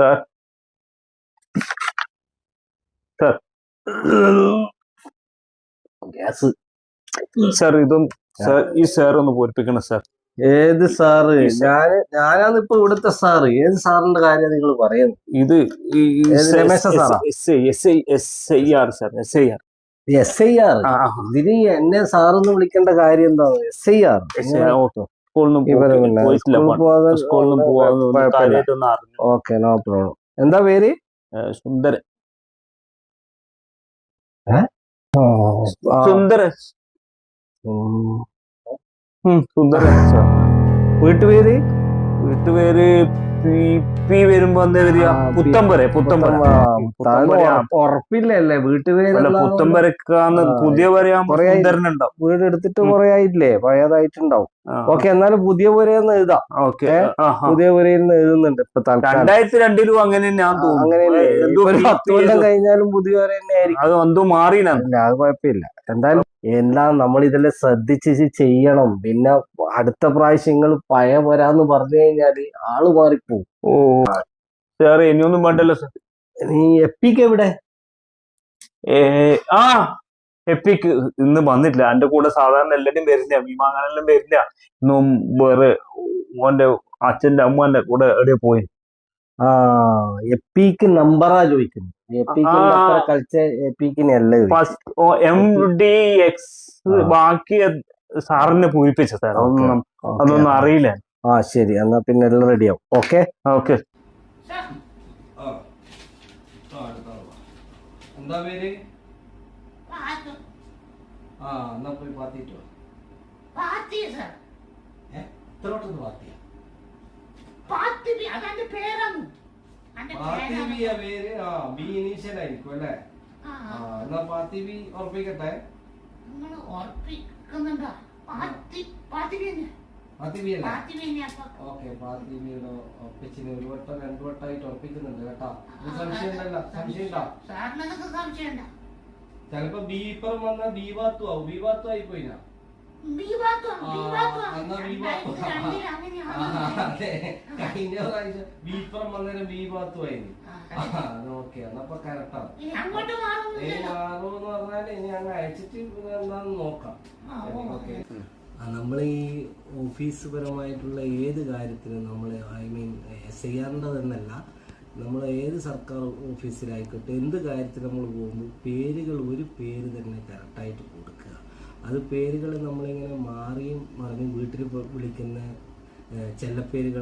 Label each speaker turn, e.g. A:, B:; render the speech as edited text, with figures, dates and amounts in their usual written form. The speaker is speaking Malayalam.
A: സാർ സാർ
B: ഗ്യാസ്
A: സാർ ഇതും സാർ ഈ സാർ ഒന്ന് പൂരിപ്പിക്കണം സാർ.
B: ഏത് സാറ്? ഞാനാണ് ഇപ്പൊ ഇവിടുത്തെ സാറ്. ഏത് സാറിന്റെ കാര്യം നിങ്ങൾ പറയുന്നത്?
A: ഇത്
B: രമേശ സാറാ?
A: SIR sir, SIR.
B: SIR? ഇതിന് എന്നെ സാറെന്ന് വിളിക്കേണ്ട കാര്യം എന്താണ്? SIR okay, no problem. എന്താ പേര്?
A: സുന്ദരൻ.
B: സുന്ദരൻ
A: സുന്ദരൻ സാർ.
B: വീട്ടുപേര്?
A: വീട്ടുപേര് വരുമ്പോ എന്താ വരിക? പുത്തമ്പര.
B: ഉറപ്പില്ലല്ലേ വീട്ടുപേര്?
A: പുത്തമ്പരക്കാന്ന് പുതിയ വരയാകുമ്പോ
B: വീട് എടുത്തിട്ട് കുറെ ആയിട്ടില്ലേ? പഴയതായിട്ടുണ്ടാവും. ഓക്കെ, എന്നാലും പുതിയ പുരയെന്ന് എഴുതാം. ഓക്കെ, പുതിയ പുരയിൽ നിന്ന് എഴുതുന്നുണ്ട് ഇപ്പൊ.
A: 2002 അങ്ങനെ
B: അങ്ങനെയല്ലേ? 10 കൊല്ലം കഴിഞ്ഞാലും പുതിയ പുര തന്നെ ആയിരിക്കും.
A: അത് എന്തോ മാറിയില്ല.
B: അത് കുഴപ്പമില്ല. എന്തായാലും എല്ലാം നമ്മൾ ഇതെല്ലാം ശ്രദ്ധിച്ച് ചെയ്യണം. പിന്നെ അടുത്ത പ്രാവശ്യം നിങ്ങൾ പഴയ പോരാന്ന് പറഞ്ഞു കഴിഞ്ഞാല് ആള് മാറിപ്പോവും.
A: ഓ സാറേ, ഇനിയൊന്നും വേണ്ടല്ലോ സാർ.
B: നീ എപ്പിക്ക് എവിടെ?
A: എപ്പിക്ക് ഇന്ന് വന്നിട്ടില്ല. എന്റെ കൂടെ സാധാരണ എല്ലാരും വരില്ല, വിമാനെല്ലാം വരില്ല. ഇന്നും വേറെ മോന്റെ അച്ഛന്റെ അമ്മന്റെ കൂടെ എവിടെ പോയി.
B: എപ്പിക്ക് നമ്പറാ ചോദിക്കുന്നത്. കളിച്ച എപ്പിക്കിനല്ലേ
A: MDX. ബാക്കി സാറിനെ പൂരിപ്പിച്ച സാർ. അതൊന്നും അറിയില്ല.
B: ശരി, എന്നാ പിന്നെ എല്ലാം റെഡിയാവും. Okay
A: okay.
B: എന്താ പേര്? എന്നാ പോയി പാത്തിട്ടോ. പേര് ബി ഇനീഷ്യൽ ആയിരിക്കും അല്ലേ? എന്നാ പാത്തി ബി ഉറപ്പിക്കട്ടെ. ഒരു വട്ടം 2 വട്ടമായിട്ട് ഉറപ്പിക്കുന്നുണ്ട് കേട്ടാ. സംശയം ചിലപ്പോ ബീപ്പർ വന്ന ബീവാത്തു ആവും. ബീവാത്തു ആയി പോയിനാ. കഴിഞ്ഞ പ്രാവശ്യം ബീപ്പർ വന്നേരം ബീവാത്തു ആയിരുന്നു. ഓക്കെ, എന്നപ്പോ കറക്റ്റാണ്. മാറുമെന്ന് പറഞ്ഞാല് ഇനി അങ്ങ് അയച്ചിട്ട് എന്താന്ന് നോക്കാം. നമ്മൾ ഈ ഓഫീസ് പരമായിട്ടുള്ള ഏത് കാര്യത്തിനും നമ്മൾ SIR'ൻ്റെതെന്നല്ല, നമ്മൾ ഏത് സർക്കാർ ഓഫീസിലായിക്കോട്ടെ എന്ത് കാര്യത്തിൽ നമ്മൾ പോകുമ്പോൾ പേരുകൾ ഒരു പേര് തന്നെ കറക്റ്റായിട്ട് കൊടുക്കുക. അത് പേരുകൾ നമ്മളിങ്ങനെ മാറിയും മറിഞ്ഞും വീട്ടിൽ വിളിക്കുന്ന ചെല്ലപ്പേരുകൾ